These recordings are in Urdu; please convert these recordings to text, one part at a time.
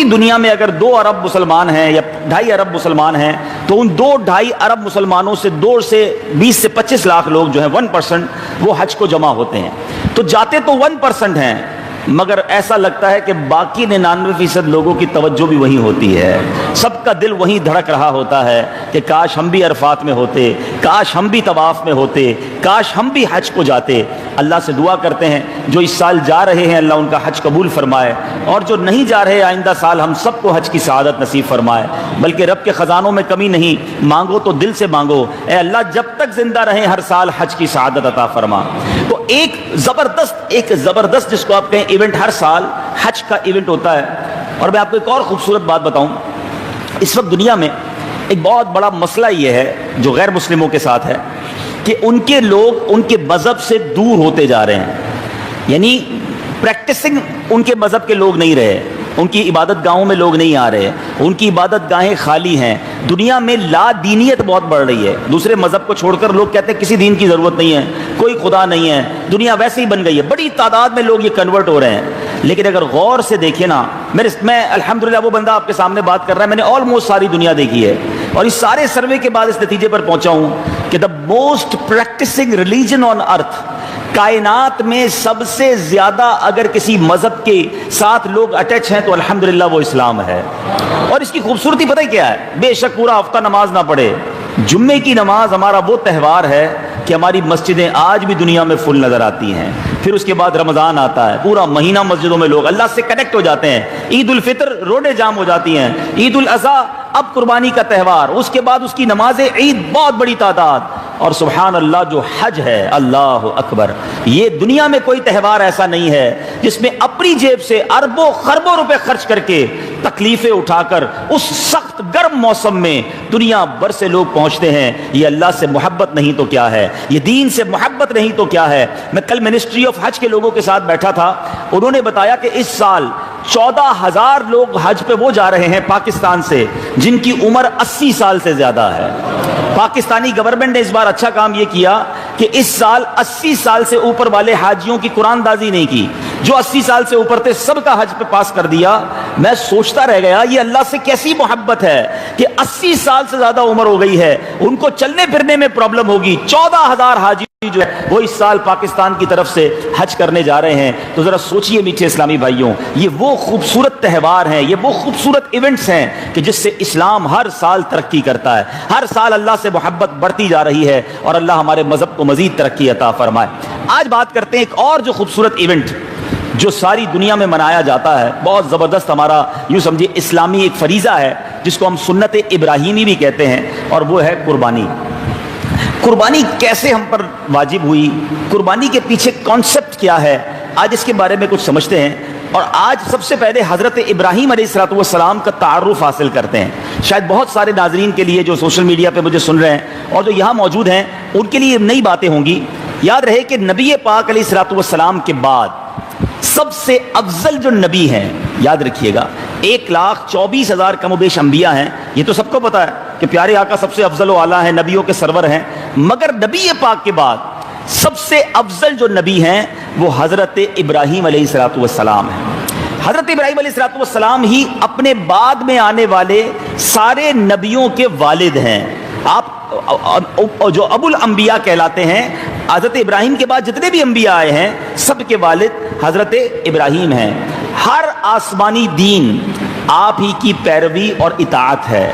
پوری دنیا میں اگر 2 ارب مسلمان ہیں یا 2.5 ارب مسلمان ہیں تو ان 2-2.5 ارب مسلمانوں سے 2 سے 20 سے 25 لاکھ لوگ جو ہیں 1% وہ حج کو جمع ہوتے ہیں. تو جاتے تو 1% ہیں مگر ایسا لگتا ہے کہ باقی 99% لوگوں کی توجہ بھی وہیں ہوتی ہے. سب کا دل وہیں دھڑک رہا ہوتا ہے کہ کاش ہم بھی عرفات میں ہوتے, کاش ہم بھی طواف میں ہوتے, کاش ہم بھی حج کو جاتے. اللہ سے دعا کرتے ہیں جو اس سال جا رہے ہیں اللہ ان کا حج قبول فرمائے, اور جو نہیں جا رہے آئندہ سال ہم سب کو حج کی سعادت نصیب فرمائے. بلکہ رب کے خزانوں میں کمی نہیں, مانگو تو دل سے مانگو, اے اللہ جب تک زندہ رہیں ہر سال حج کی سعادت عطا فرما. تو ایک زبردست جس کو آپ کہیں ایونٹ ہر سال حج کا ایونٹ ہوتا ہے. اور میں آپ کو ایک اور خوبصورت بات بتاؤں, اس وقت دنیا میں ایک بہت بڑا مسئلہ یہ ہے جو غیر مسلموں کے ساتھ ہے کہ ان کے لوگ ان کے مذہب سے دور ہوتے جا رہے ہیں. یعنی پریکٹسنگ ان کے مذہب کے لوگ نہیں رہے, ان کی عبادت گاہوں میں لوگ نہیں آ رہے, ان کی عبادت گاہیں خالی ہیں. دنیا میں لا دینیت بہت بڑھ رہی ہے, دوسرے مذہب کو چھوڑ کر لوگ کہتے ہیں کسی دین کی ضرورت نہیں ہے, کوئی خدا نہیں ہے, دنیا ویسے ہی بن گئی ہے. بڑی تعداد میں لوگ یہ کنورٹ ہو رہے ہیں. لیکن اگر غور سے دیکھیں نا, میں الحمدللہ وہ بندہ آپ کے سامنے بات کر رہا ہے, میں نے آلموسٹ ساری دنیا دیکھی ہے اور اس سارے سروے کے بعد اس نتیجے پر پہنچا ہوں کہ the most practicing religion on earth, کائنات میں سب سے زیادہ اگر کسی مذہب کے ساتھ لوگ اٹیچ ہیں تو الحمدللہ وہ اسلام ہے. اور اس کی خوبصورتی پتہ کیا ہے؟ بے شک پورا ہفتہ نماز نہ پڑھے, جمعے کی نماز ہمارا وہ تہوار ہے کہ ہماری مسجدیں آج بھی دنیا میں فل نظر آتی ہیں. پھر اس کے بعد رمضان آتا ہے, پورا مہینہ مسجدوں میں لوگ اللہ سے کنیکٹ ہو جاتے ہیں. عید الفطر روڈیں جام ہو جاتی ہیں, عید الاضحیٰ اب قربانی کا تہوار, اس کے بعد اس کی نماز عید بہت بڑی تعداد. اور سبحان اللہ جو حج ہے, اللہ اکبر, یہ دنیا میں کوئی تہوار ایسا نہیں ہے جس میں اپنی جیب سے اربوں خربوں روپے خرچ کر کے تکلیفیں اٹھا کر اس سخت گرم موسم میں دنیا بھر سے لوگ پہنچتے ہیں. یہ اللہ سے محبت نہیں تو کیا ہے, یہ دین سے محبت نہیں تو کیا ہے. میں کل منسٹری آف حج کے لوگوں کے ساتھ بیٹھا تھا, انہوں نے بتایا کہ اس سال 14,000 لوگ حج پہ وہ جا رہے ہیں پاکستان سے جن کی عمر 80 سال سے زیادہ ہے. پاکستانی گورنمنٹ نے اس بار اچھا کام یہ کیا کہ اس سال 80 سال سے اوپر والے حاجیوں کی قرآن دازی نہیں کی, جو 80 سال سے اوپر تھے سب کا حج پہ پاس کر دیا. میں سوچتا رہ گیا یہ اللہ سے کیسی محبت ہے کہ 80 سال سے زیادہ عمر ہو گئی ہے, ان کو چلنے پھرنے میں پرابلم ہوگی. 14,000 حاجی جو ہے وہ اس سال پاکستان کی طرف سے حج کرنے جا رہے ہیں. تو ذرا سوچئے میٹھے اسلامی بھائیوں, یہ وہ خوبصورت تہوار ہیں, یہ وہ خوبصورت ایونٹس ہیں کہ جس سے اسلام ہر سال ترقی کرتا ہے, ہر سال اللہ سے محبت بڑھتی جا رہی ہے, اور اللہ ہمارے مذہب کو مزید ترقی عطا فرمائے. آج بات کرتے ہیں ایک اور جو خوبصورت ایونٹ جو ساری دنیا میں منایا جاتا ہے, بہت زبردست, ہمارا یوں سمجھے اسلامی ایک فریضہ ہے جس کو ہم سنت ابراہیمی بھی کہتے ہیں, اور وہ ہے قربانی. قربانی کیسے ہم پر واجب ہوئی, قربانی کے پیچھے کانسیپٹ کیا ہے, آج اس کے بارے میں کچھ سمجھتے ہیں. اور آج سب سے پہلے حضرت ابراہیم علیہ السلام کا تعارف حاصل کرتے ہیں. شاید بہت سارے ناظرین کے لیے جو سوشل میڈیا پہ مجھے سن رہے ہیں اور جو یہاں موجود ہیں ان کے لیے نئی باتیں ہوں گی. یاد رہے کہ نبی پاک علیہ السلام کے بعد سب سے افضل جو نبی ہیں, یاد رکھیے گا, 1,24,000 کم و بیش انبیاء ہیں, یہ تو سب کو پتا ہے کہ پیارے آقا سب سے افضل و اعلیٰ ہیں, نبیوں کے سرور ہیں. مگر نبی پاک کے بعد سب سے افضل جو نبی ہیں وہ حضرت ابراہیم علیہ السلام ہیں. حضرت ابراہیم علیہ السلام ہی اپنے بعد میں آنے والے سارے نبیوں کے والد ہیں. آپ جو ابو الانبیاء کہلاتے ہیں, حضرت ابراہیم کے بعد جتنے بھی انبیاء آئے ہیں سب کے والد حضرت ابراہیم ہیں. ہر آسمانی دین آپ ہی کی پیروی اور اطاعت ہے,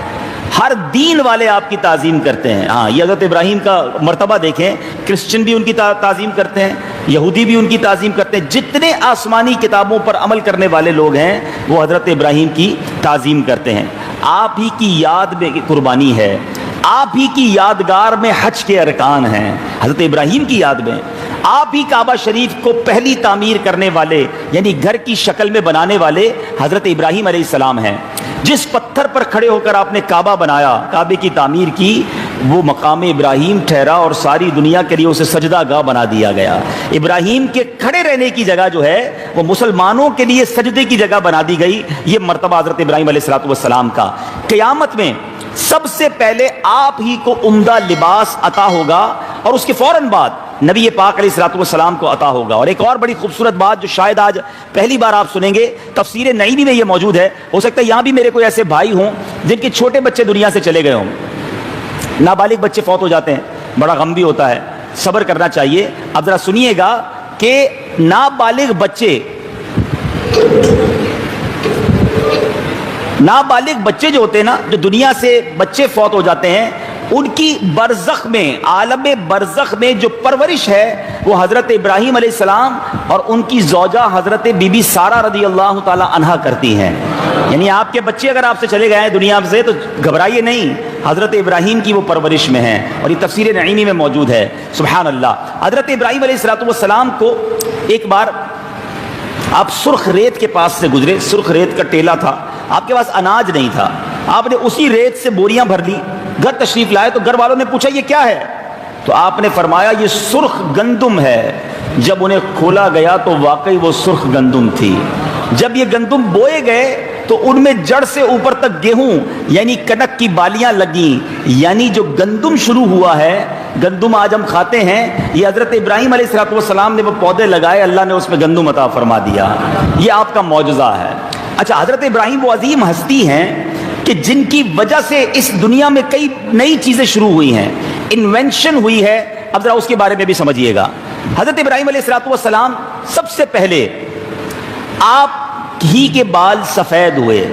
ہر دین والے آپ کی تعظیم کرتے ہیں. ہاں, یہ حضرت ابراہیم کا مرتبہ دیکھیں, کرسچن بھی ان کی تعظیم کرتے ہیں, یہودی بھی ان کی تعظیم کرتے ہیں, جتنے آسمانی کتابوں پر عمل کرنے والے لوگ ہیں وہ حضرت ابراہیم کی تعظیم کرتے ہیں. آپ ہی کی یاد میں قربانی ہے, آپ ہی کی یادگار میں حج کے ارکان ہیں. حضرت ابراہیم کی یاد میں آپ ہی کعبہ شریف کو پہلی تعمیر کرنے والے یعنی گھر کی شکل میں بنانے والے حضرت ابراہیم علیہ السلام ہیں. جس پتھر پر کھڑے ہو کر آپ نے کعبہ بنایا, کعبے کی تعمیر کی, وہ مقام ابراہیم ٹھہرا اور ساری دنیا کے لیے اسے سجدہ گاہ بنا دیا گیا. ابراہیم کے کھڑے رہنے کی جگہ جو ہے وہ مسلمانوں کے لیے سجدے کی جگہ بنا دی گئی. یہ مرتبہ حضرت ابراہیم علیہ السلام کا. قیامت میں سب سے پہلے آپ ہی کو عمدہ لباس عطا ہوگا اور اس کے فوراً بعد نبی پاک علیہ الصلوۃ والسلام کو عطا ہوگا. اور ایک اور بڑی خوبصورت بات جو شاید آج پہلی بار آپ سنیں گے, تفسیر نعیمی میں یہ موجود ہے. ہو سکتا ہے یہاں بھی میرے کوئی ایسے بھائی ہوں جن کے چھوٹے بچے دنیا سے چلے گئے ہوں, نابالغ بچے فوت ہو جاتے ہیں, بڑا غم بھی ہوتا ہے, صبر کرنا چاہیے. اب ذرا سنیے گا کہ نابالغ بچے جو ہوتے ہیں نا, جو دنیا سے بچے فوت ہو جاتے ہیں, ان کی برزخ میں, عالم برزخ میں جو پرورش ہے وہ حضرت ابراہیم علیہ السلام اور ان کی زوجہ حضرت بی بی سارہ رضی اللہ تعالی عنہا کرتی ہیں. یعنی آپ کے بچے اگر آپ سے چلے گئے ہیں دنیا سے تو گھبرائیے نہیں, حضرت ابراہیم کی وہ پرورش میں ہیں, اور یہ تفسیر نعیمی میں موجود ہے. سبحان اللہ. حضرت ابراہیم علیہ السلام کو ایک بار آپ سرخ ریت کے پاس سے گزرے, سرخ ریت کا ٹیلا تھا, آپ کے پاس اناج نہیں تھا, آپ نے اسی ریت سے بوریاں بھر لی, گھر تشریف لائے تو گھر والوں نے پوچھا یہ کیا ہے, تو آپ نے فرمایا یہ سرخ گندم ہے. جب انہیں کھولا گیا تو واقعی وہ سرخ گندم تھی. جب یہ گندم بوئے گئے تو ان میں جڑ سے اوپر تک گیہوں یعنی کنک کی بالیاں لگیں, یعنی جو گندم شروع ہوا ہے, گندم آج ہم کھاتے ہیں, یہ حضرت ابراہیم علیہ السلام نے وہ پودے لگائے, اللہ نے اس میں گندم عطا فرما دیا. یہ آپ کا معجزہ ہے. اچھا, حضرت ابراہیم وہ عظیم ہستی ہیں کہ جن کی وجہ سے اس دنیا میں کئی نئی چیزیں شروع ہوئی ہیں, انوینشن ہوئی ہے. اب ذرا اس کے بارے میں بھی سمجھیے گا. حضرت ابراہیم علیہ السلام سب سے پہلے آپ ہی کے بال سفید ہوئے.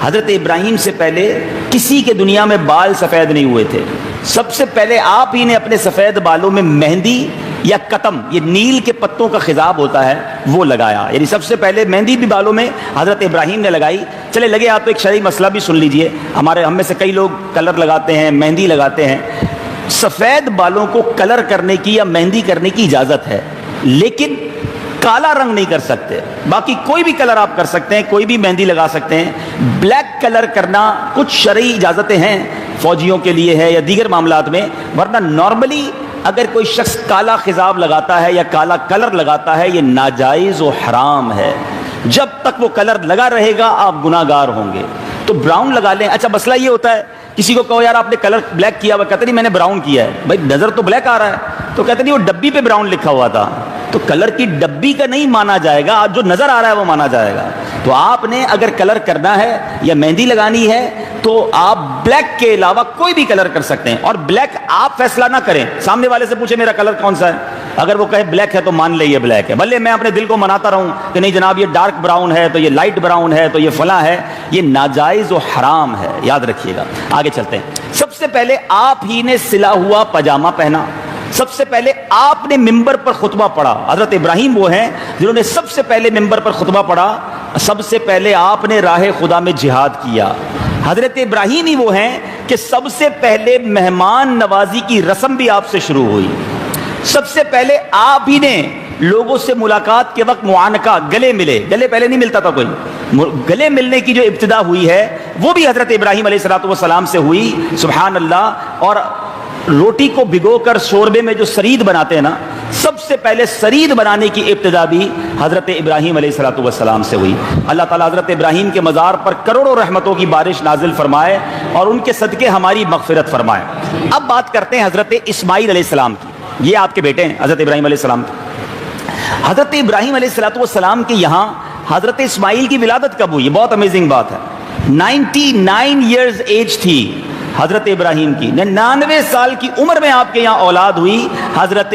حضرت ابراہیم سے پہلے کسی کے دنیا میں بال سفید نہیں ہوئے تھے. سب سے پہلے آپ ہی نے اپنے سفید بالوں میں مہندی یا کتم, یہ نیل کے پتوں کا خضاب ہوتا ہے, وہ لگایا. یعنی سب سے پہلے مہندی بھی بالوں میں حضرت ابراہیم نے لگائی. چلے لگے آپ ایک شرعی مسئلہ بھی سن لیجئے. ہم میں سے کئی لوگ کلر لگاتے ہیں, مہندی لگاتے ہیں. سفید بالوں کو کلر کرنے کی یا مہندی کرنے کی اجازت ہے, لیکن کالا رنگ نہیں کر سکتے. باقی کوئی بھی کلر آپ کر سکتے ہیں, کوئی بھی مہندی لگا سکتے ہیں. بلیک کلر کرنا کچھ شرعی اجازتیں ہیں, فوجیوں کے لیے ہے یا دیگر معاملات میں, ورنہ نارملی اگر کوئی شخص کالا خضاب لگاتا ہے یا کالا کلر لگاتا ہے یہ ناجائز و حرام ہے. جب تک وہ کلر لگا رہے گا آپ گناہ گار ہوں گے. تو براؤن لگا لیں. اچھا, مسئلہ یہ ہوتا ہے کسی کو کہو یار آپ نے کلر بلیک کیا ہوا, کہتے نہیں میں نے براؤن کیا ہے. بھائی نظر تو بلیک آ رہا ہے, تو کہتے نہیں وہ ڈبی پہ براؤن لکھا ہوا تھا. تو کلر کی ڈبی کا نہیں مانا جائے گا, جو نظر آ رہا ہے وہ مانا جائے گا. تو آپ نے اگر کلر کرنا ہے یا مہندی لگانی ہے تو آپ بلیک کے علاوہ کوئی بھی کلر کر سکتے ہیں. اور بلیک آپ فیصلہ نہ کریں, سامنے والے سے پوچھیں میرا کلر کون سا ہے, اگر وہ کہے بلیک ہے تو مان لے یہ بلیک ہے. بھلے میں اپنے دل کو مناتا رہوں کہ نہیں جناب یہ ڈارک براؤن ہے, تو یہ لائٹ براؤن ہے, تو یہ فلاں ہے. یہ ناجائز و حرام ہے, یاد رکھیے گا. آگے چلتے ہیں. سب سے پہلے آپ ہی نے سلا ہوا پاجامہ پہنا. سب سے پہلے آپ نے ممبر پر خطبہ پڑھا. حضرت ابراہیم وہ ہیں جنہوں نے سب سے پہلے ممبر پر خطبہ پڑھا. سب سے پہلے آپ نے راہ خدا میں جہاد کیا. حضرت ابراہیم ہی وہ ہیں کہ سب سے پہلے مہمان نوازی کی رسم بھی آپ سے شروع ہوئی. سب سے پہلے آپ ہی نے لوگوں سے ملاقات کے وقت معانقہ, گلے ملے. گلے پہلے نہیں ملتا تھا کوئی. گلے ملنے کی جو ابتدا ہوئی ہے وہ بھی حضرت ابراہیم علیہ السلام سے ہوئی. سبحان اللہ. اور روٹی کو بھگو کر شوربے میں جو سرید بناتے ہیں نا, سب سے پہلے سرید بنانے کی ابتدا بھی حضرت ابراہیم علیہ السلام سے ہوئی. اللہ تعالیٰ حضرت ابراہیم کے مزار پر کروڑوں رحمتوں کی بارش نازل فرمائے اور ان کے صدقے ہماری مغفرت فرمائے. اب بات کرتے ہیں حضرت اسماعیل علیہ السلام کی. یہ آپ کے بیٹے ہیں حضرت ابراہیم علیہ السلام. حضرت ابراہیم علیہ السلام کے یہاں حضرت اسماعیل کی ولادت کب ہوئی؟ بہت امیزنگ بات ہے. 99 ایئرز ایج تھی حضرت ابراہیم کی. 99 سال کی عمر میں آپ کے یہاں اولاد ہوئی. حضرت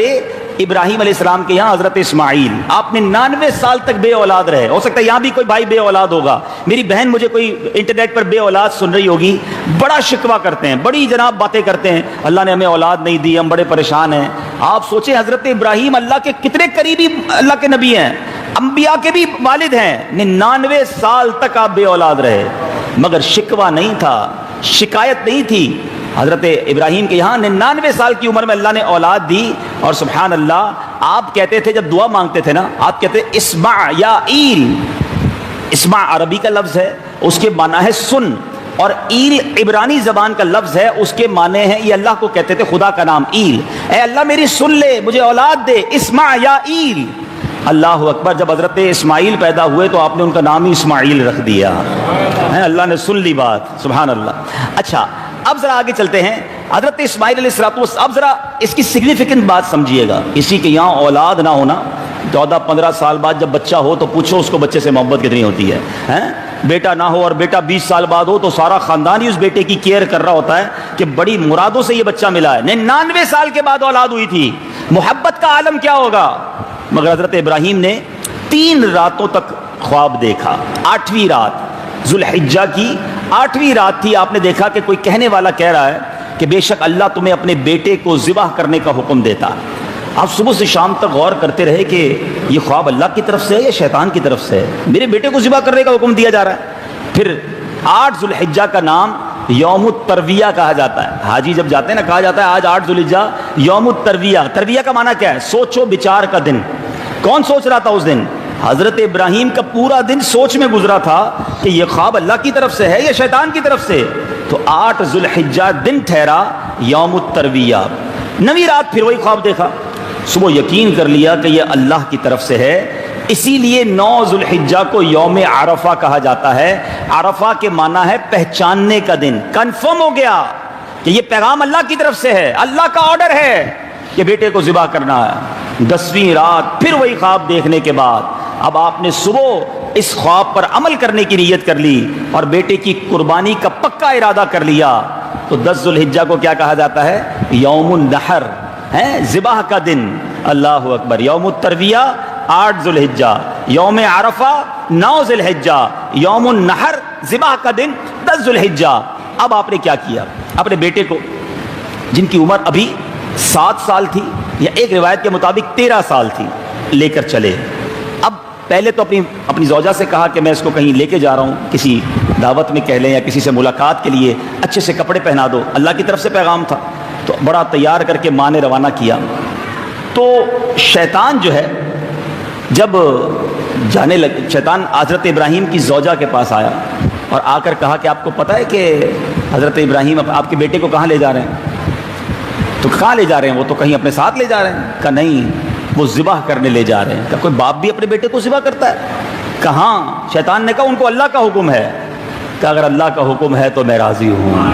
ابراہیم علیہ السلام کے یہاں حضرت اسماعیل, آپ نے 99 سال تک بے اولاد رہے. ہو سکتا ہے یہاں بھی کوئی بھائی بے اولاد ہوگا. میری بہن مجھے کوئی انٹرنیٹ پر بے اولاد سن رہی ہوگی, بڑا شکوہ کرتے ہیں, بڑی جناب باتیں کرتے ہیں, اللہ نے ہمیں اولاد نہیں دی, ہم بڑے پریشان ہیں. آپ سوچیں حضرت ابراہیم اللہ کے کتنے قریبی اللہ کے نبی ہیں, انبیاء کے بھی والد ہیں. 99 سال تک آپ بے اولاد رہے, مگر شکوہ نہیں تھا, شکایت نہیں تھی. حضرت ابراہیم کے یہاں 99 سال کی عمر میں اللہ نے اولاد دی. اور سبحان اللہ, آپ کہتے تھے جب دعا مانگتے تھے نا, آپ کہتے اسمع یا ایل. اسمع عربی کا لفظ ہے, اس کے معنی ہے سن, اور ایل عبرانی زبان کا لفظ ہے, اس کے معنی ہے, یہ اللہ کو کہتے تھے خدا کا نام ایل, اے اللہ میری سن لے, مجھے اولاد دے. اسمع یا ایل. اللہ اکبر. جب حضرت اسماعیل پیدا ہوئے تو آپ نے ان کا نام ہی اسماعیل رکھ دیا. اللہ نے سن لی بات. سبحان اللہ. اچھا, اب ذرا آگے چلتے ہیں. حضرت اسماعیل علیہ السلام، اب ذرا اس کی سگنیفیکنٹ بات سمجھیے گا. کسی کے یہاں اولاد نہ ہونا، 14-15 سال بعد جب بچہ ہو تو پوچھو اس کو بچے سے محبت کتنی ہوتی ہے. بیٹا نہ ہو اور بیٹا 20 سال بعد ہو تو سارا خاندان ہی اس بیٹے کی کیئر کر رہا ہوتا ہے کہ بڑی مرادوں سے یہ بچہ ملا ہے. 99 سال کے بعد اولاد ہوئی تھی، محبت کا عالم کیا ہوگا. مگر حضرت ابراہیم نے 3 راتوں تک خواب دیکھا. 8ویں رات، ذوالحجہ کی 8ویں رات تھی. آپ نے دیکھا کہ کوئی کہنے والا کہہ رہا ہے کہ بے شک اللہ تمہیں اپنے بیٹے کو ذبح کرنے کا حکم دیتا. آپ صبح سے شام تک غور کرتے رہے کہ یہ خواب اللہ کی طرف سے ہے یا شیطان کی طرف سے ہے. میرے بیٹے کو ذبح کرنے کا حکم دیا جا رہا ہے. پھر 8 ذوالحجہ کا نام یوم الترویہ کہا جاتا ہے. حاجی جب جاتے ہیں نا، کہا جاتا ہے آج 8 ذوالحجہ یوم الترویہ. ترویہ کا معنی کیا ہے؟ سوچ و بچار کا دن. کون سوچ رہا تھا اس دن؟ حضرت ابراہیم کا پورا دن سوچ میں گزرا تھا کہ یہ خواب اللہ کی طرف سے ہے یا شیطان کی طرف سے. تو 8 ذوالحجہ دن ٹھہرا یوم الترویہ. 9ویں رات پھر وہی خواب دیکھا. صبح یقین کر لیا کہ یہ اللہ کی طرف سے ہے. اسی لیے 9 ذوالحجہ کو یوم عرفہ کہا جاتا ہے. عرفہ کے معنی ہے پہچاننے کا دن. کنفرم ہو گیا کہ یہ پیغام اللہ کی طرف سے ہے، اللہ کا آرڈر ہے کہ بیٹے کو ذبح کرنا ہے. 10ویں رات پھر وہی خواب دیکھنے کے بعد اب آپ نے صبح اس خواب پر عمل کرنے کی نیت کر لی اور بیٹے کی قربانی کا پکا ارادہ کر لیا. تو 10 ذوالحجہ کو کیا کہا جاتا ہے؟ یوم النحر ہے، ذبح کا دن. اللہ اکبر. یوم الترویہ 8 ذوالحجہ، یوم عرفہ 9 ذوالحجہ، یوم النحر ذبح کا دن 10 ذوالحجہ. اب آپ نے کیا کیا؟ اپنے بیٹے کو، جن کی عمر ابھی 7 سال تھی یا ایک روایت کے مطابق 13 سال تھی، لے کر چلے. اب پہلے تو اپنی زوجہ سے کہا کہ میں اس کو کہیں لے کے جا رہا ہوں، کسی دعوت میں کہہ لیں یا کسی سے ملاقات کے لیے، اچھے سے کپڑے پہنا دو. اللہ کی طرف سے پیغام تھا. تو بڑا تیار کر کے ماں نے روانہ کیا. تو شیطان جو ہے جب جانے لگے، شیطان حضرت ابراہیم کی زوجہ کے پاس آیا اور آ کر کہا کہ آپ کو پتہ ہے کہ حضرت ابراہیم آپ کے بیٹے کو کہاں لے جا رہے ہیں؟ تو کہاں لے جا رہے ہیں؟ وہ تو کہیں اپنے ساتھ لے جا رہے ہیں. کہا نہیں، وہ ذبح کرنے لے جا رہے ہیں. کہا کوئی باپ بھی اپنے بیٹے کو ذبح کرتا ہے؟ کہاں. شیطان نے کہا ان کو اللہ کا حکم ہے. کہ اگر اللہ کا حکم ہے تو میں راضی ہوں.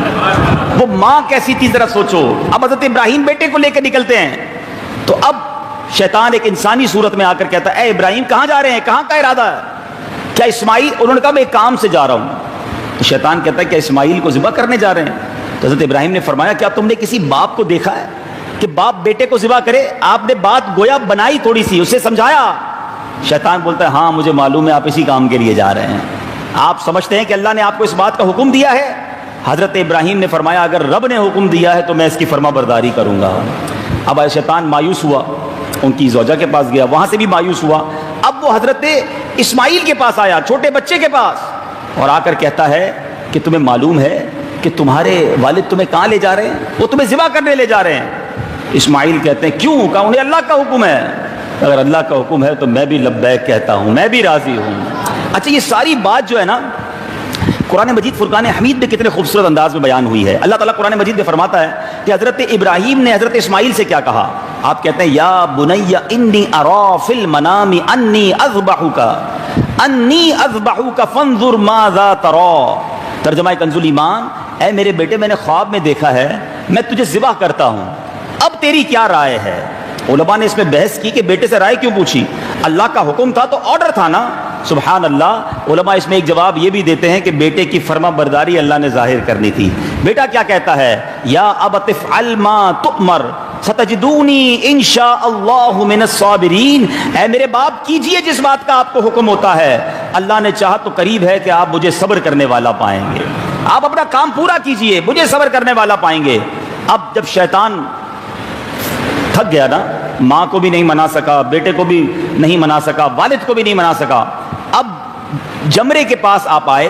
وہ ماں کیسی تھی ذرا سوچو. اب حضرت ابراہیم بیٹے کو لے کے نکلتے ہیں. تو اب شیطان ایک انسانی صورت میں آ کر کہتا ہے اے ابراہیم کہاں جا رہے ہیں؟ کہاں کا ارادہ ہے؟ کیا اسماعیل؟ انہوں نے کہا میں ایک کام سے جا رہا ہوں. تو شیطان کہتا ہے کیا اسماعیل کو ذبح کرنے جا رہے ہیں؟ تو حضرت ابراہیم نے فرمایا کیا تم نے کسی باپ کو دیکھا ہے کہ باپ بیٹے کو ذبح کرے؟ آپ نے بات گویا بنائی تھوڑی سی، اسے سمجھایا. شیطان بولتا ہے ہاں مجھے معلوم ہے آپ اسی کام کے لیے جا رہے ہیں. آپ سمجھتے ہیں کہ اللہ نے آپ کو اس بات کا حکم دیا ہے؟ حضرت ابراہیم نے فرمایا اگر رب نے حکم دیا ہے تو میں اس کی فرما برداری کروں گا. اب شیطان مایوس ہوا، ان کی زوجہ کے پاس گیا، وہاں سے بھی مایوس ہوا. اب وہ حضرت اسماعیل کے پاس آیا، چھوٹے بچے کے پاس، اور آ کر کہتا ہے کہ تمہیں معلوم ہے کہ تمہارے والد تمہیں کہاں لے جا رہے ہیں؟ وہ تمہیں ذبح کرنے لے جا رہے ہیں. اسماعیل کہتے ہیں کیوں؟ کہا انہیں اللہ کا حکم ہے. اگر اللہ کا حکم ہے تو میں بھی لبیک کہتا ہوں، میں بھی راضی ہوں. اچھا یہ ساری بات جو ہے نا قرآن مجید فرقان حمید میں کتنے خوبصورت انداز میں بیان ہوئی ہے. اللہ تعالیٰ قرآن مجید میں فرماتا ہے کہ حضرت ابراہیم نے حضرت اسماعیل سے کیا کہا. آپ کہتے ہیں یا بنی انی ارا فی المنام انی اذبحک فانظر ماذا تری. ترجمہ کنز الایمان، اے میرے بیٹے میں نے خواب میں دیکھا ہے میں تجھے ذبح کرتا ہوں، اب تیری کیا رائے ہے؟ علماء نے اس میں بحث کی کہ بیٹے سے رائے کیوں پوچھی؟ اللہ کا حکم تھا تو آرڈر تھا نا. سبحان اللہ. علماء اس میں ایک جواب یہ بھی دیتے ہیں کہ بیٹے کی فرما برداری اللہ نے ظاہر کرنی تھی. بیٹا کیا کہتا ہے؟ یا ابت افعل ما تؤمر ستجدونی انشاء اللہ من الصابرین. اے میرے باپ کیجئے جس بات کا آپ کو حکم ہوتا ہے، اللہ نے چاہا تو قریب ہے کہ آپ مجھے صبر کرنے والا پائیں گے. آپ اپنا کام پورا کیجئے، مجھے صبر کرنے والا پائیں گے. اب جب شیطان تھک گیا نا، ماں کو بھی نہیں منا سکا، بیٹے کو بھی نہیں منا سکا، والد کو بھی نہیں منا سکا، اب جمرے کے پاس آپ آئے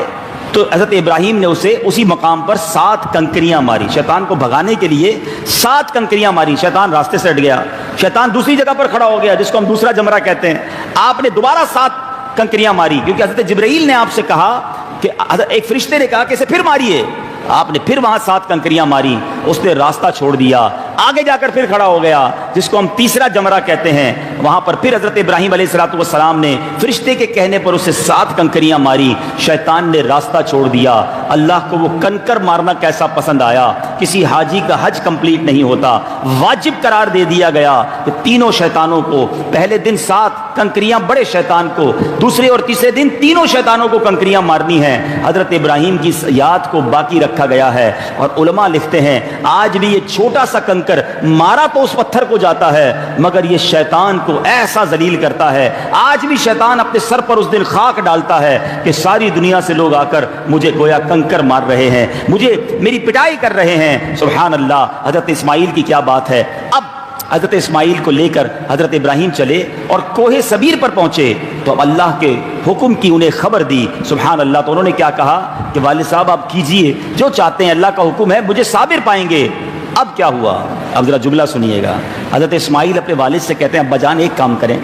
تو حضرت ابراہیم نے اسے اسی مقام پر 7 کنکریاں ماری. شیطان کو بھگانے کے لیے 7 کنکریاں ماری. شیطان راستے سے ہٹ گیا. شیطان دوسری جگہ پر کھڑا ہو گیا جس کو ہم دوسرا جمرہ کہتے ہیں. آپ نے دوبارہ 7 کنکریاں ماری کیونکہ حضرت جبرائیل نے آپ سے کہا کہ ایک فرشتے نے کہا کہ اسے پھر ماریے. آپ نے پھر وہاں 7 کنکریاں ماری. اس نے راستہ چھوڑ دیا، آگے جا کر پھر کھڑا ہو گیا. جس کو ہم تیسرا جمرہ کہتے ہیں، وہاں پر پھر حضرت ابراہیم علیہ السلام نے فرشتے کے کہنے پر اسے 7 کنکریاں ماری، شیطان نے راستہ چھوڑ دیا۔ اللہ کو وہ کنکر مارنا کیسا پسند آیا، کسی حاجی کا حج کمپلیٹ نہیں ہوتا، واجب قرار دے دیا گیا کہ تینوں شیطانوں کو پہلے دن 7 کنکریاں بڑے شیطان کو، دوسرے اور تیسرے دن تینوں شیطانوں کو کنکریاں مارنی ہیں۔ حضرت ابراہیم کی یاد کو باقی رکھا گیا ہے، اور علماء لکھتے ہیں آج بھی یہ چھوٹا سا کنکر مارا تو اس پتھر کو جاتا ہے، مگر یہ شیطان کو ایسا ذلیل کرتا ہے۔ آج بھی شیطان اپنے سر پر اس دن خاک ڈالتا ہے کہ ساری دنیا سے لوگ آ کر مجھے گویا کنکر مار رہے ہیں، مجھے میری پٹائی کر رہے ہیں۔ سبحان اللہ، حضرت اسماعیل کی کیا بات ہے۔ اب حضرت اسماعیل کو لے کر حضرت ابراہیم چلے اور کوہ صبیر پر پہنچے تو اب اللہ کے حکم کی انہیں خبر دی۔ سبحان اللہ، تو انہوں نے کیا کہا کہ والد صاحب آپ کیجئے جو چاہتے ہیں، اللہ کا حکم ہے، مجھے صابر پائیں گے۔ اب کیا ہوا، اب ذرا جملہ سنیے گا۔ حضرت اسماعیل اپنے والد سے کہتے ہیں ابا جان ایک کام کریں،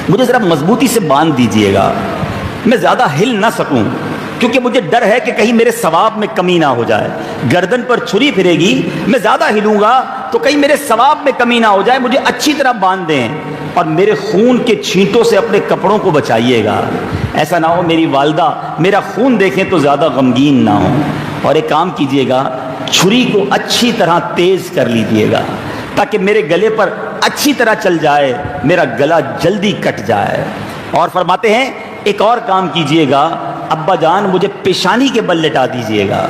مجھے ذرا مضبوطی سے باندھ دیجئے گا، میں زیادہ ہل نہ سکوں، کیونکہ مجھے ڈر ہے کہ کہیں میرے ثواب میں کمی نہ ہو جائے، گردن پر چھری پھرے گی، میں زیادہ ہلوں گا تو کہیں میرے ثواب میں کمی نہ ہو جائے، مجھے اچھی طرح باندھ دیں اور میرے خون کے چھینٹوں سے اپنے کپڑوں کو بچائیے گا، ایسا نہ ہو میری والدہ میرا خون دیکھیں تو زیادہ غمگین نہ ہو۔ اور ایک کام کیجئے گا، چھری کو اچھی طرح تیز کر لیجئے گا تاکہ میرے گلے پر اچھی طرح چل جائے، میرا گلا جلدی کٹ جائے۔ اور فرماتے ہیں ایک اور کام کیجئے گا، ابا جان مجھے پیشانی کے بل لٹا دیجئے گا،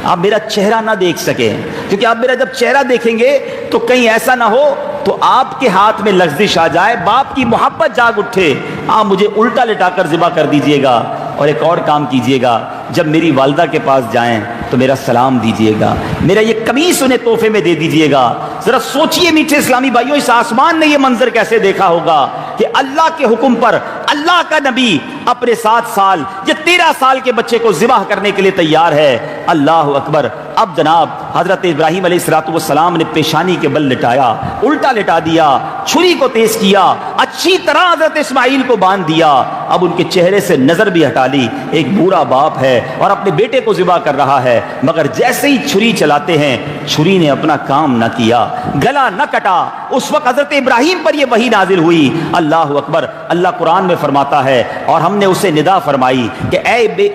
آپ میرا چہرہ نہ دیکھ سکیں، کیونکہ آپ میرا جب چہرہ دیکھیں گے تو کہیں ایسا نہ ہو تو آپ کے ہاتھ میں لغزش آ جائے، باپ کی محبت جاگ اٹھے، آپ مجھے الٹا لٹا کر ذبح کر دیجئے گا۔ اور ایک اور کام کیجئے گا، جب میری والدہ کے پاس جائیں تو میرا سلام دیجئے گا، میرا یہ قمیص انہیں تحفے میں دے دیجئے گا۔ ذرا سوچئے میٹھے اسلامی بھائیوں، اس آسمان نے یہ منظر کیسے دیکھا ہوگا کہ اللہ کے حکم پر اللہ کا نبی اپنے 7 سال یا 13 سال کے بچے کو ذبح کرنے کے لیے تیار ہے۔ اللہ اکبر۔ اب جناب حضرت ابراہیم علیہ السلام نے پیشانی کے بل لٹایا، الٹا لٹا دیا، چھری کو تیز کیا، اچھی طرح حضرت اسماعیل کو باندھ دیا۔ اب ان کے چہرے سے نظر بھی ہٹا لی، ایک بوڑھا باپ ہے اور اپنے بیٹے کو ذبح کر رہا ہے، مگر جیسے ہی چھری چلاتے ہیں چھری نے اپنا کام نہ کیا، گلا نہ کٹا۔ اس وقت حضرت ابراہیم پر یہ وحی نازل ہوئی۔ اللہ اکبر۔ اللہ قرآن میں فرماتا ہے اور ہم نے اسے ندا فرمائی کہ اے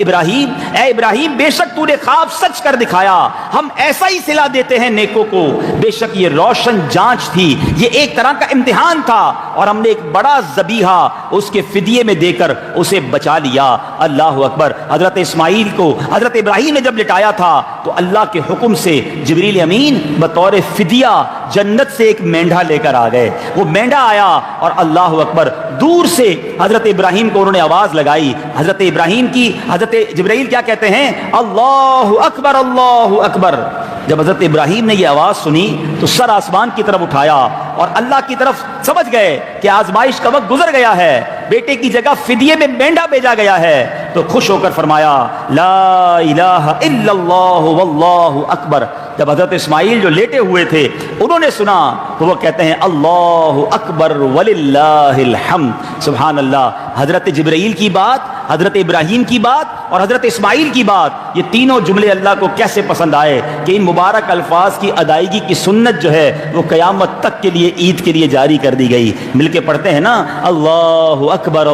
ابراہیم بے شک تو نے خواب سچ کر دکھایا، ہم ایسا ہی صلہ دیتے ہیں نیکوں کو، بے شک یہ روشن جانچ تھی، یہ ایک طرح کا امتحان تھا، اور ہم نے ایک بڑا ذبیحہ اس کے فدیے میں دے کر اسے بچا لیا۔ اللہ اکبر۔ حضرت اسماعیل کو حضرت ابراہیم نے جب لٹایا تھا تو اللہ کے حکم سے جبریل امین بطور فدیہ جنت سے ایک مینڈھا لے کر آ گئے۔ وہ مینڈھا آیا اور اللہ اکبر دور سے حضرت ابراہیم کو انہوں نے آواز لگائی۔ حضرت ابراہیم کی حضرت جبرائیل کیا کہتے ہیں؟ اللہ اکبر اللہ اکبر۔ جب حضرت ابراہیم نے یہ آواز سنی تو سر آسمان کی طرف اٹھایا اور اللہ کی طرف سمجھ گئے کہ آزمائش کا وقت گزر گیا ہے، بیٹے کی جگہ فدیے میں مینڈھا بھیجا گیا ہے، تو خوش ہو کر فرمایا لا الہ الا اللہ واللہ اکبر۔ جب حضرت اسماعیل جو لیٹے ہوئے تھے انہوں نے سنا تو وہ کہتے ہیں اللہ اکبر وللہ الحمد۔ سبحان اللہ۔ حضرت جبرائیل کی بات، حضرت ابراہیم کی بات اور حضرت اسماعیل کی بات، یہ تینوں جملے اللہ کو کیسے پسند آئے کہ ان مبارک الفاظ کی ادائیگی کی سنت جو ہے وہ قیامت تک کے لیے عید کے لیے جاری کر دی گئی۔ مل کے پڑھتے ہیں نا، اللہ اکبر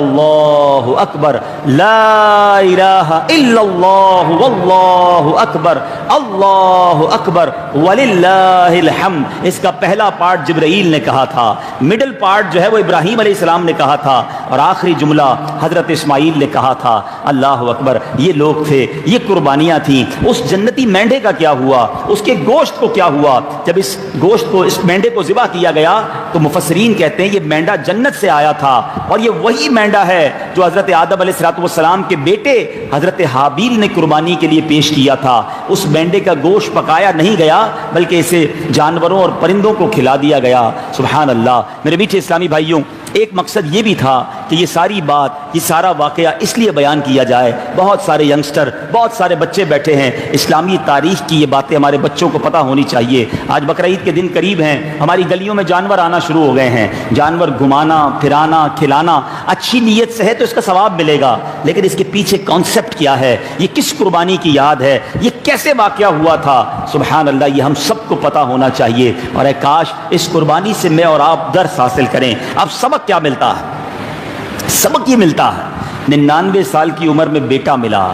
لا الہ الا اللہ واللہ اکبر اللہ اکبر وللہ الحمد۔ اس کا پہلا پارٹ جبرائیل نے کہا تھا، مڈل پارٹ جو ہے وہ ابراہیم علیہ السلام نے کہا تھا، اور آخری جملہ حضرت اسماعیل نے کہا تھا۔ اللہ اکبر۔ یہ لوگ تھے، یہ قربانیاں تھیں۔ اس جنتی مینڈے کا کیا ہوا، اس کے گوشت کو کیا ہوا؟ جب اس گوشت کو، اس مینڈے کو ذبح کیا گیا تو مفسرین کہتے ہیں یہ مینڈا جنت سے آیا تھا، اور یہ وہی مینڈا ہے جو حضرت آدم علیہ السلام کے بیٹے حضرت حابیل نے قربانی کے لیے پیش کیا تھا۔ اس مینڈے کا گوشت پکایا نہیں گیا بلکہ اسے جانوروں اور پرندوں کو کھلا دیا گیا۔ سبحان اللہ۔ میرے میٹھے اسلامی بھائیوں، ایک مقصد یہ بھی تھا کہ یہ ساری بات، یہ سارا واقعہ اس لیے بیان کیا جائے. بہت سارے ینگسٹر، بہت سارے بچے بیٹھے ہیں، اسلامی تاریخ کی یہ باتیں ہمارے بچوں کو پتہ ہونی چاہیے. آج بقرعید کے دن قریب ہیں، ہماری گلیوں میں جانور آنا شروع ہو گئے ہیں. جانور گھمانا پھرانا کھلانا اچھی نیت سے ہے تو اس کا ثواب ملے گا، لیکن اس کے پیچھے کانسیپٹ کیا ہے، یہ کس قربانی کی یاد ہے، یہ کیسے واقعہ ہوا تھا، سبحان اللہ، یہ ہم سب کو پتہ ہونا چاہیے. اور اے کاش اس قربانی سے میں اور آپ درس حاصل کریں. اب سبق کیا ملتا ہے؟ سبق یہ ملتا ہے 99 سال کی عمر میں بیٹا ملا،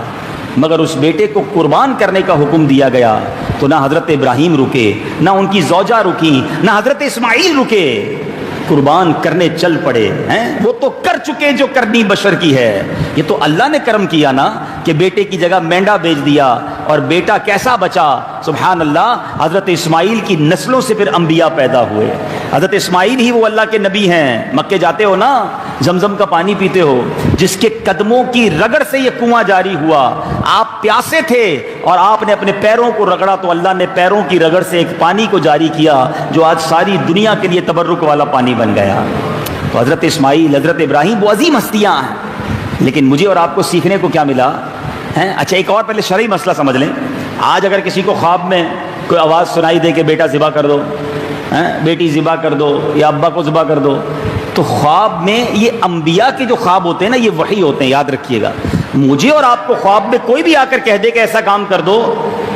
مگر اس بیٹے کو قربان کرنے کا حکم دیا گیا تو نہ حضرت ابراہیم رکے، نہ ان کی زوجہ رکی، نہ حضرت اسماعیل رکے، قربان کرنے چل پڑے ہیں. وہ تو کر چکے جو کرنی بشر کی ہے. یہ تو اللہ نے کرم کیا نا کہ بیٹے کی جگہ مینڈا بیچ دیا اور بیٹا کیسا بچا، سبحان اللہ. حضرت اسماعیل کی نسلوں سے پھر انبیاء پیدا ہوئے. حضرت اسماعیل ہی وہ اللہ کے نبی ہیں. مکے جاتے ہو نا، زمزم کا پانی پیتے ہو، جس کے قدموں کی رگڑ سے یہ کنواں جاری ہوا. آپ پیاسے تھے اور آپ نے اپنے پیروں کو رگڑا تو اللہ نے پیروں کی رگڑ سے ایک پانی کو جاری کیا جو آج ساری دنیا کے لیے تبرک والا پانی بن گیا. تو حضرت اسماعیل، حضرت ابراہیم وہ عظیم ہستیاں ہیں. لیکن مجھے اور آپ کو سیکھنے کو کیا ملا ہے؟ اچھا ایک اور پہلے شرعی مسئلہ سمجھ لیں. آج اگر کسی کو خواب میں کوئی آواز سنائی دے کہ بیٹا ذبح کر دو، بیٹی ذبح کر دو، یا ابا کو ذبح کر دو، تو خواب میں یہ انبیاء کے جو خواب ہوتے ہیں نا، یہ وحی ہوتے ہیں، یاد رکھیے گا. مجھے اور آپ کو خواب میں کوئی بھی آ کر کہہ دے کہ ایسا کام کر دو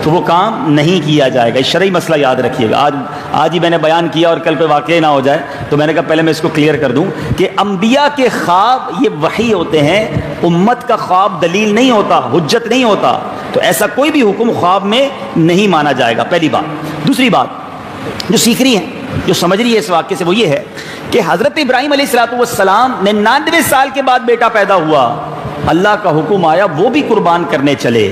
تو وہ کام نہیں کیا جائے گا. شرعی مسئلہ یاد رکھیے گا. آج ہی میں نے بیان کیا اور کل کوئی واقعہ نہ ہو جائے تو میں نے کہا پہلے میں اس کو کلیئر کر دوں کہ انبیاء کے خواب یہ وحی ہوتے ہیں. امت کا خواب دلیل نہیں ہوتا، حجت نہیں ہوتا. تو ایسا کوئی بھی حکم خواب میں نہیں مانا جائے گا، پہلی بات. دوسری بات جو سیکھ رہی ہے، جو سمجھ رہی ہے اس واقعے سے، وہ یہ ہے کہ حضرت ابراہیم علیہ الصلوۃ والسلام 99 سال کے بعد بیٹا پیدا ہوا، اللہ کا حکم آیا، وہ بھی قربان کرنے چلے.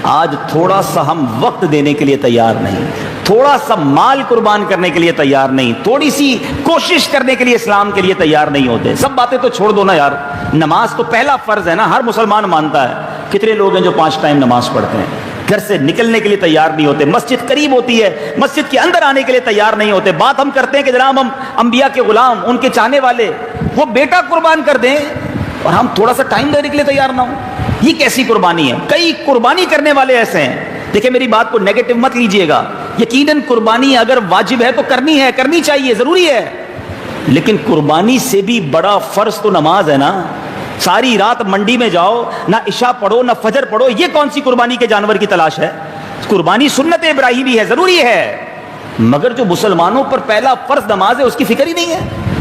آج تھوڑا سا ہم وقت دینے کے لیے تیار نہیں، تھوڑا سا مال قربان کرنے کے لیے تیار نہیں، تھوڑی سی کوشش کرنے کے لیے اسلام کے لیے تیار نہیں ہوتے. سب باتیں تو چھوڑ دو نا یار. نماز تو پہلا فرض ہے نا، ہر مسلمان مانتا ہے. کتنے لوگ ہیں جو 5 ٹائم نماز پڑھتے ہیں، گھر سے نکلنے کے لیے تیار نہیں ہوتے، مسجد قریب ہوتی ہے مسجد کے اندر آنے کے لیے تیار نہیں ہوتے. بات ہم کرتے ہیں کہ جناب ہم انبیاء کے غلام، ان کے چاہنے والے، وہ بیٹا قربان کر دیں اور ہم تھوڑا سا ٹائم دینے کے لیے تیار نہ ہوں. یہ کیسی قربانی ہے؟ کئی قربانی کرنے والے ایسے ہیں. دیکھیں میری بات کو نیگیٹو مت لیجئے گا، یقیناً قربانی اگر واجب ہے تو کرنی ہے، کرنی چاہیے، ضروری ہے. لیکن قربانی سے بھی بڑا فرض تو نماز ہے نا. ساری رات منڈی میں جاؤ، نہ عشاء پڑھو نہ فجر پڑھو، یہ کون سی قربانی کے جانور کی تلاش ہے؟ قربانی سنت ابراہیمی ہے، ضروری ہے. مگر جو مسلمانوں پر پہلا فرض نماز ہے اس کی فکر ہی نہیں ہے.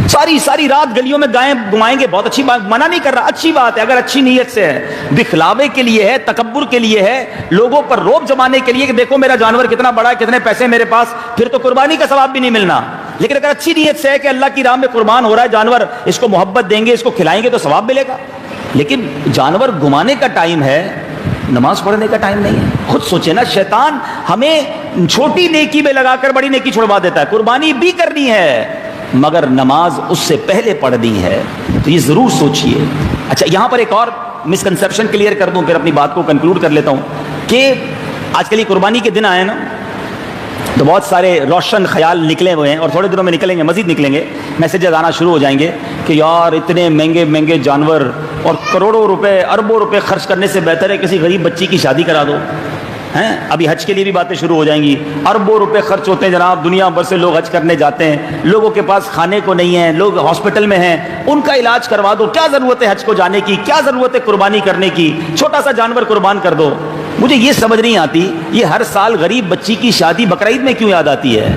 ساری رات گلیوں میں گائیں گھمائیں گے، بہت اچھی بات، منع نہیں کر رہا، اچھی بات ہے اگر اچھی نیت سے ہے. دکھلاوے کے لیے ہے، تکبر کے لیے ہے، لوگوں پر روب جمانے کے لیے کہ دیکھو میرا جانور کتنا بڑا ہے، کتنے پیسے میرے پاس، پھر تو قربانی کا ثواب بھی نہیں ملنا. لیکن اگر اچھی نیت سے ہے کہ اللہ کی راہ میں قربان ہو رہا ہے جانور، اس کو محبت دیں گے، اس کو کھلائیں گے تو ثواب ملے گا. لیکن جانور گھمانے کا ٹائم ہے، نماز پڑھنے کا ٹائم نہیں ہے. خود سوچے نا، شیطان ہمیں چھوٹی نیکی میں لگا کر بڑی نیکی چھڑوا دیتا ہے. قربانی بھی کرنی ہے مگر نماز اس سے پہلے پڑھنی ہے. تو یہ ضرور سوچئے. اچھا یہاں پر ایک اور مسکنسیپشن کلیئر کر دوں، پھر اپنی بات کو کنکلوڈ کر لیتا ہوں کہ آج کل یہ قربانی کے دن آئے نا، تو بہت سارے روشن خیال نکلے ہوئے ہیں اور تھوڑے دنوں میں نکلیں گے، مزید نکلیں گے، میسیجز آنا شروع ہو جائیں گے کہ یار اتنے مہنگے مہنگے جانور اور کروڑوں روپے اربوں روپے خرچ کرنے سے بہتر ہے کسی غریب بچی کی شادی کرا دو. ہیں ابھی حج کے لیے بھی باتیں شروع ہو جائیں گی. اربوں روپے خرچ ہوتے ہیں جناب، دنیا بھر سے لوگ حج کرنے جاتے ہیں، لوگوں کے پاس کھانے کو نہیں ہے، لوگ ہاسپٹل میں ہیں، ان کا علاج کروا دو. کیا ضرورت ہے حج کو جانے کی؟ کیا ضرورت ہے قربانی کرنے کی؟ چھوٹا سا جانور قربان کر دو. مجھے یہ سمجھ نہیں آتی یہ ہر سال غریب بچی کی شادی بقرعید میں کیوں یاد آتی ہے؟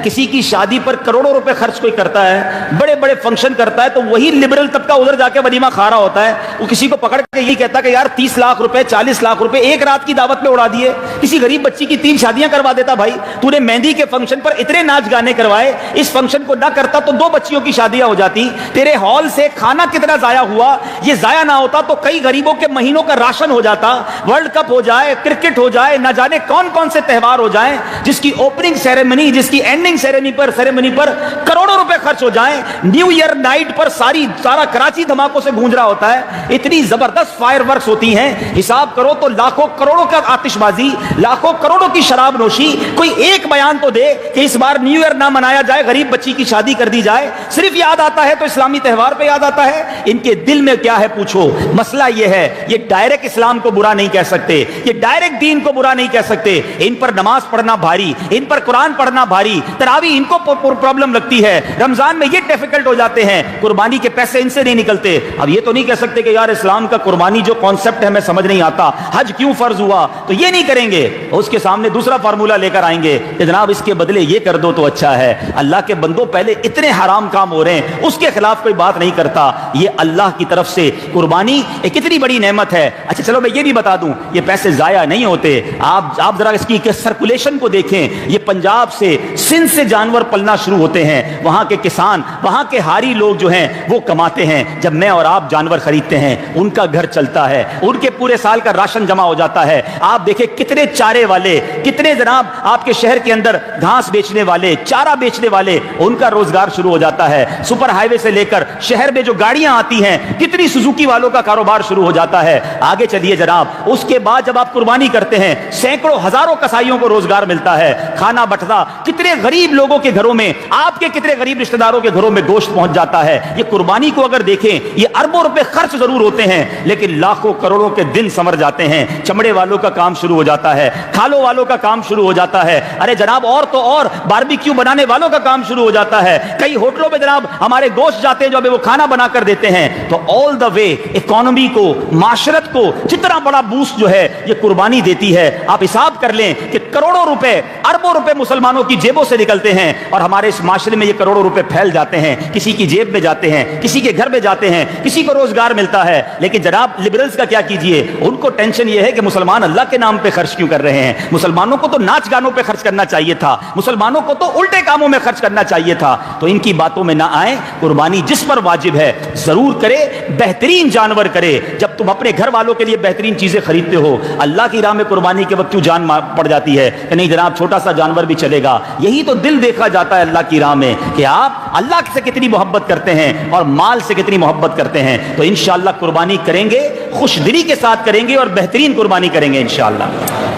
کسی کی شادی پر کروڑوں روپے خرچ کوئی کرتا ہے، بڑے بڑے فنکشن کرتا ہے، تو وہی لبرل طبقہ ادھر جا کے ولیمہ کھا رہا ہوتا ہے. وہ کسی کو پکڑ کے یہی کہتا ہے کہ یار 30 لاکھ روپے 40 لاکھ روپے ایک رات کی دعوت میں اڑا دیے. کسی غریب بچی کی 3 شادیاں کروا دیتا. بھائی تو نے مہندی کے فنکشن پر اتنے ناچ گانے کروائے، اس فنکشن کو نہ کرتا تو 2 بچیوں کی شادیاں ہو جاتی. تیرے ہال سے کھانا کتنا ضائع ہوا، یہ ضائع نہ ہوتا تو کئی غریبوں کے مہینوں کا راشن ہو جاتا. ورلڈ کپ ہو جائے، کرکٹ ہو جائے، نہ جانے کون کون سے تہوار ہو جائیں، جس کی اوپننگ سیریمنی، جس کی اینڈنگ سیریمنی پر کروڑوں روپے خرچ ہو جائیں, نیو ایئر نائٹ پر سارا کراچی دھماکوں سے گونج رہا ہوتا ہے, اتنی زبردست فائر ورکس ہوتی ہیں, حساب کرو تو لاکھوں کروڑوں کا آتش بازی, لاکھوں کروڑوں کی شراب نوشی. کوئی ایک بیان تو دے کہ اس بار نیو ایئر نہ منایا جائے, غریب بچی کی شادی کر دی جائے. صرف یاد آتا ہے تو اسلامی تہوار پہ یاد آتا ہے. ان کے دل میں کیا ہے پوچھو. مسئلہ یہ ہے, یہ ڈائریکٹ اسلام کو برا نہیں کہہ سکتے, یہ ڈائریکٹ دین کو برا نہیں کہہ سکتے. ان پر نماز پڑھنا بھاری, ان پر قرآن پڑھنا بھاری, تراویح ان کو پرابلم لگتی ہے, رمضان میں یہ ڈیفیکلٹ ہو جاتے ہیں, قربانی کے پیسے ان سے نہیں نکلتے. اب یہ تو نہیں کہہ سکتے کہ یار اسلام کا قربانی جو کانسیپٹ ہے ہمیں سمجھ نہیں آتا, حج کیوں فرض ہوا, تو یہ نہیں کریں گے. اس کے سامنے دوسرا فارمولا لے کر آئیں گے کہ جناب اس کے بدلے یہ کر دو تو اچھا ہے. اللہ کے بندوں پہلے اتنے حرام کام ہو رہے ہیں, اس کے خلاف کوئی بات نہیں کرتا. یہ اللہ کی طرف سے قربانی ایک اتنی بڑی نعمت ہے. اچھا چلو میں یہ بھی بتا دوں, یہ پیسے ضائع نہیں ہوتے. آپ ذرا اس کی سرکولیشن کو دیکھیں. یہ پنجاب سے, سندھ سے جانور پلنا شروع ہوتے ہیں. وہاں کے کسان, وہاں کے ہاری لوگ جو ہیں وہ کماتے ہیں. جب میں اور آپ جانور خریدتے ہیں ان کا گھر چلتا ہے, ان کے پورے سال کا راشن جمع ہو جاتا ہے. آپ دیکھیں کتنے چارے والے, کتنے جناب آپ کے شہر کے اندر گھاس بیچنے والے, چارہ بیچنے والے, ان کا روزگار شروع ہو جاتا ہے. سپر ہائی وے سے لے کر شہر میں جو گاڑیاں آتی ہیں, کتنی سوزوکی والوں کا کاروبار شروع ہو جاتا ہے. آگے چلیے جناب, اس کے بعد جب آپ قربانی کرتے ہیں سینکڑوں ہزاروں کسائیوں کو روزگار ملتا ہے. کھانا بٹتا کتنے غریب لوگوں کے گھروں میں, آپ کے کتنے غریب رشتہ داروں کے گھروں میں گوشت پہنچ جاتا ہے. یہ قربانی کو اگر دیکھیں, یہ اربوں روپے خرچ ضرور ہوتے ہیں لیکن لاکھوں کروڑوں کے دن سمر جاتے ہیں. چمڑے والوں کا کام شروع ہو جاتا ہے, کھالوں والوں کا کام شروع ہو جاتا ہے. ارے جناب اور تو اور باربیکیو بنانے والوں کا کام شروع ہو جاتا ہے. کئی ہوٹلوں میں جناب ہمارے گوشت جاتے ہیں جو ابھی وہ کھانا بنا کر دیتے ہیں. تو آل دا وے اکانومی کو, معاشرت کو جتنا بڑا بوسٹ جو ہے یہ قربانی دیتی ہے. آپ حساب کر لیں کہ کروڑوں روپے, اربوں روپے مسلمانوں کی جیبوں سے نکلتے ہیں اور ہمارے اس معاشرے میں یہ کروڑوں روپے پھیل جاتے ہیں, کسی کی جیب میں جاتے ہیں, کسی کے گھر میں جاتے ہیں, کسی کو روزگار ملتا ہے. لیکن جناب لبرلز کا کیا کیجئے, ان کو ٹینشن یہ ہے کہ مسلمان اللہ کے نام پہ خرچ کیوں کر رہے ہیں. مسلمانوں کو تو ناچ گانوں پہ خرچ کرنا چاہیے تھا, مسلمانوں کو تو الٹے کاموں میں خرچ کرنا چاہیے تھا. تو ان کی باتوں میں نہ آئیں. قربانی جس پر واجب ہے ضرور کرے, بہترین جانور کرے. جب تم اپنے گھر والوں کے لیے بہترین چیزیں خریدتے ہو, اللہ کی راہ میں قربانی کے وقت کیوں جان پڑ جاتی ہے کہ نہیں جناب چھوٹا سا جانور بھی چلے گا. یہی تو دل دیکھا جاتا ہے اللہ کی راہ میں کہ آپ اللہ سے کتنی محبت کرتے ہیں اور مال سے کتنی محبت کرتے ہیں. تو انشاءاللہ قربانی کریں گے, خوش دلی کے ساتھ کریں گے اور بہترین قربانی کریں گے انشاءاللہ.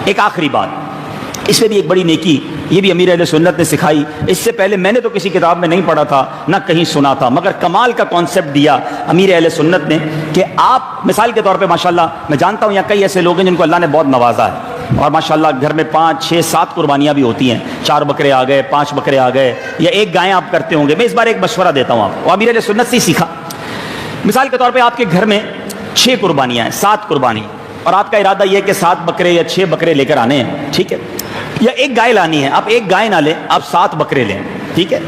ایک آخری بات, اس میں بھی ایک بڑی نیکی یہ بھی امیر اہل سنت نے سکھائی. اس سے پہلے میں نے تو کسی کتاب میں نہیں پڑھا تھا نہ کہیں سنا تھا, مگر کمال کا کانسیپٹ دیا امیر اہل سنت نے کہ آپ مثال کے طور پہ ماشاءاللہ میں جانتا ہوں یہاں کئی ایسے لوگ ہیں جن کو اللہ نے بہت نوازا ہے اور ماشاءاللہ گھر میں 5 6 7 قربانیاں بھی ہوتی ہیں. 4 بکرے آ گئے, 5 بکرے آ گئے, یا 1 گائے آپ کرتے ہوں گے. میں اس بار ایک مشورہ دیتا ہوں آپ کو, امیر اہل سنت سے ہی سیکھا. مثال کے طور پہ آپ کے گھر میں 6 قربانیاں ہیں, 7 قربانی, اور آپ کا ارادہ یہ ہے کہ 7 بکرے یا 6 بکرے لے کر آنے ہیں, ٹھیک ہے, یا 1 گائے لانی ہے. آپ 1 گائے نہ لیں, آپ 7 بکرے لیں, ٹھیک ہے.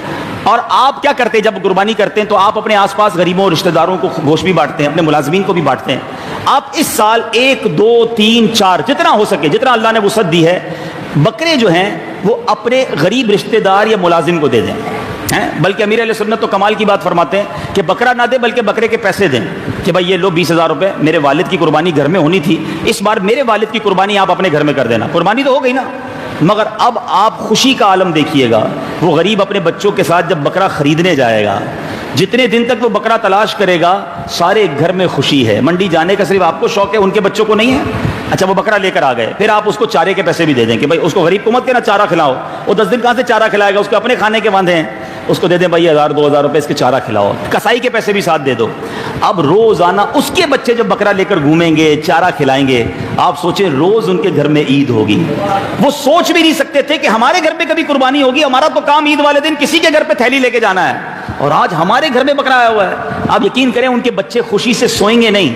اور آپ کیا کرتے ہیں جب قربانی کرتے ہیں تو آپ اپنے آس پاس غریبوں اور رشتہ داروں کو گوشت بھی بانٹتے ہیں, اپنے ملازمین کو بھی بانٹتے ہیں. آپ اس سال 1 2 3 4 جتنا ہو سکے, جتنا اللہ نے وسعت دی ہے, بکرے جو ہیں وہ اپنے غریب رشتہ دار یا ملازم کو دے دیں. بلکہ امیر اہل سنت تو کمال کی بات فرماتے ہیں کہ بکرا نہ دیں بلکہ بکرے کے پیسے دیں کہ بھائی یہ لو 20,000 روپے, میرے والد کی قربانی گھر میں ہونی تھی, اس بار میرے والد کی قربانی آپ اپنے گھر میں کر دینا. قربانی تو ہو گئی نا, مگر اب آپ خوشی کا عالم دیکھیے گا. وہ غریب اپنے بچوں کے ساتھ جب بکرا خریدنے جائے گا, جتنے دن تک وہ بکرا تلاش کرے گا, سارے گھر میں خوشی ہے. منڈی جانے کا صرف آپ کو شوق ہے, ان کے بچوں کو نہیں ہے. اچھا وہ بکرا لے کر آ گئے, پھر آپ اس کو چارے کے پیسے بھی دے دیں کہ بھائی اس کو غریب کو مت کہنا چارہ کھلاؤ, وہ 10 دن کہاں سے چارہ کھلائے گا, اس کو اپنے کھانے کے باندھے ہیں, اس کو دے دیں بھائی 1000 2000 روپے اس کے چارہ کھلاؤ. کسائی کے پیسے بھی ساتھ دے دو. اب روزانہ اس کے بچے جب بکرا لے کر گھومیں گے, چارہ کھلائیں گے, آپ سوچیں روز ان کے گھر میں عید ہوگی. وہ سوچ بھی نہیں سکتے تھے کہ ہمارے گھر پہ کبھی قربانی ہوگی. ہمارا تو کام عید والے دن کسی کے گھر پہ تھیلی لے کے جانا ہے, اور آج ہمارے گھر میں بکرا آیا ہوا ہے. آپ یقین کریں ان کے بچے خوشی سے سوئیں گے نہیں,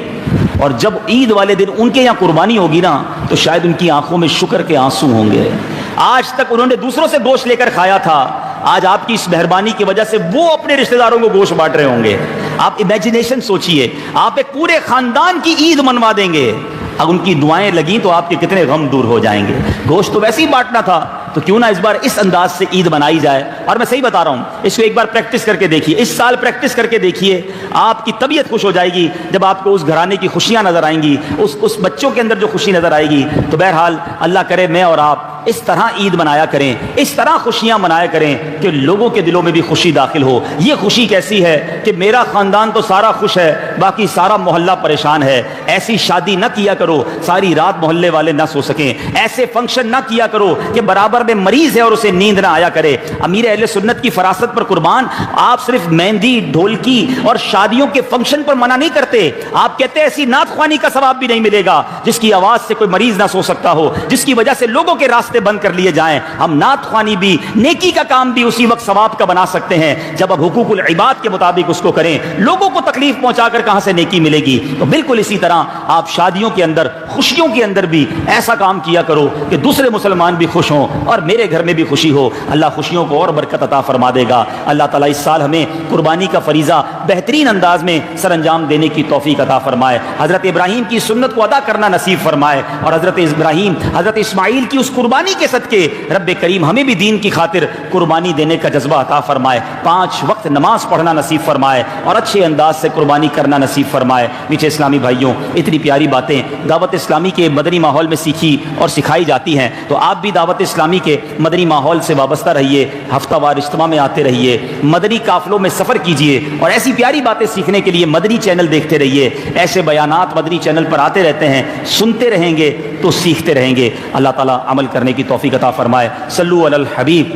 اور جب عید والے دن ان کے یہاں قربانی ہوگی نا تو شاید ان کی آنکھوں میں شکر کے آنسو ہوں گے. آج تک انہوں نے دوسروں سے گوشت لے کر کھایا تھا, آج آپ کی اس مہربانی کی وجہ سے وہ اپنے رشتہ داروں کو گوشت بانٹ رہے ہوں گے. آپ امیجنیشن سوچئے, آپ ایک پورے خاندان کی عید منوا دیں گے. اب ان کی دعائیں لگیں تو آپ کے کتنے غم دور ہو جائیں گے. گوشت تو ویسے ہی بانٹنا تھا, تو کیوں نہ اس بار اس انداز سے عید منائی جائے. اور میں صحیح بتا رہا ہوں, اس کو ایک بار پریکٹس کر کے دیکھیے, اس سال پریکٹس کر کے دیکھیے, آپ کی طبیعت خوش ہو جائے گی جب آپ کو اس گھرانے کی خوشیاں نظر آئیں گی, اس بچوں کے اندر جو خوشی نظر آئے گی. تو بہرحال اللہ کرے میں اور آپ اس طرح عید منایا کریں, اس طرح خوشیاں منایا کریں کہ لوگوں کے دلوں میں بھی خوشی داخل ہو. یہ خوشی کیسی ہے کہ میرا خاندان تو سارا خوش ہے, باقی سارا محلہ پریشان ہے. ایسی شادی نہ کیا کرو ساری رات محلے والے نہ سو سکیں. ایسے فنکشن نہ کیا کرو کہ برابر میں مریض ہے اور اسے نیند نہ آیا کرے. امیر اہل سنت کی فراست پر قربان, آپ صرف مہندی, ڈھولکی اور شادیوں کے فنکشن پر منع نہیں کرتے. آپ کہتے ہیں ایسی نعت خوانی کا ثواب بھی نہیں ملے گا جس کی آواز سے کوئی مریض نہ سو سکتا ہو, جس کی وجہ سے لوگوں کے راستے بند کر لیے جائیں. ہم نعت خوانی بھی, نیکی کا کام بھی اسی وقت ثواب کا بنا سکتے ہیں جب اب حقوق العباد کے مطابق اس کو کریں. لوگوں کو تکلیف پہنچا کر کہاں سے نیکی ملے گی؟ تو بالکل اسی طرح آپ شادیوں کے اندر, خوشیوں کے اندر بھی ایسا کام کیا کرو کہ دوسرے مسلمان بھی خوش ہوں اور میرے گھر میں بھی خوشی ہو. اللہ خوشیوں کو اور برکت عطا فرما دے گا. اللہ تعالیٰ اس سال ہمیں قربانی کا فریضہ بہترین انداز میں سر انجام دینے کی توفیق عطا فرمائے. حضرت ابراہیم کی سنت کو ادا کرنا نصیب فرمائے, اور حضرت ابراہیم, حضرت اسماعیل کی اس قربانی کے صدقے رب کریم ہمیں بھی دین کی خاطر قربانی دینے کا جذبہ عطا فرمائے. 5 وقت نماز پڑھنا نصیب فرمائے اور اچھے انداز سے قربانی کرنا نصیب فرمائے. میٹھے اسلامی بھائیوں, اتنی پیاری باتیں دعوت اسلامی کے مدنی ماحول میں سیکھی اور سکھائی جاتی ہیں, تو آپ بھی دعوت اسلامی کے مدنی ماحول سے وابستہ رہیے, ہفتہ وار اجتماع میں آتے رہیے, مدنی قافلوں میں سفر کیجیے, اور ایسی پیاری باتیں سیکھنے کے لیے مدنی چینل دیکھتے رہیے. ایسے بیانات مدنی چینل پر آتے رہتے ہیں, سنتے رہیں گے تو سیکھتے رہیں گے. اللہ تعالیٰ عمل کرنے کی توفیق عطا فرمائے. صلو علی الحبیب.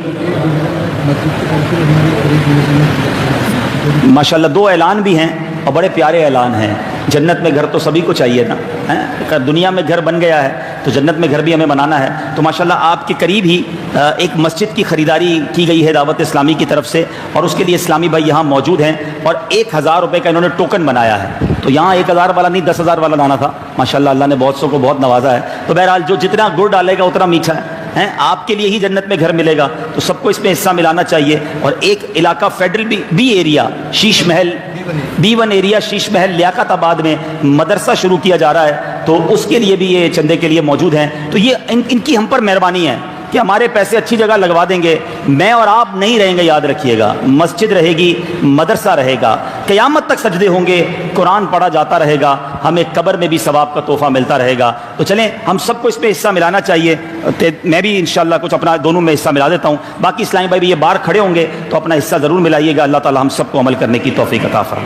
ماشاءاللہ 2 اعلان بھی ہیں اور بڑے پیارے اعلان ہیں. جنت میں گھر تو سبھی کو چاہیے نا, دنیا میں گھر بن گیا ہے تو جنت میں گھر بھی ہمیں بنانا ہے. تو ماشاءاللہ آپ کے قریب ہی ایک مسجد کی خریداری کی گئی ہے دعوت اسلامی کی طرف سے, اور اس کے لیے اسلامی بھائی یہاں موجود ہیں, اور 1000 روپے کا انہوں نے ٹوکن بنایا ہے. تو یہاں 1000 والا نہیں 10,000 والا لانا تھا. ماشاءاللہ اللہ نے بہت سو کو بہت نوازا ہے. تو بہرحال جو جتنا گڑ ڈالے گا اتنا میٹھا ہے. آپ کے لیے ہی جنت میں گھر ملے گا, تو سب کو اس میں حصہ ملانا چاہیے. اور ایک علاقہ federal be area, Sis Mahal B1 area, شیش محل لیاقت آباد میں مدرسہ شروع کیا جا رہا ہے, تو اس کے لیے بھی یہ چندے کے لیے موجود ہیں. تو یہ ان کی ہم پر مہربانی ہے کہ ہمارے پیسے اچھی جگہ لگوا دیں گے. میں اور آپ نہیں رہیں گے, یاد رکھیے گا, مسجد رہے گی, مدرسہ رہے گا, قیامت تک سجدے ہوں گے, قرآن پڑھا جاتا رہے گا, ہمیں قبر میں بھی ثواب کا تحفہ ملتا رہے گا. تو چلیں ہم سب کو اس پہ حصہ ملانا چاہیے. میں بھی انشاءاللہ کچھ اپنا دونوں میں حصہ ملا دیتا ہوں. باقی اسلامی بھائی بھی یہ باہر کھڑے ہوں گے تو اپنا حصہ ضرور ملائیے گا. اللہ تعالی ہم سب کو عمل کرنے کی توفیق عطا فرمائے.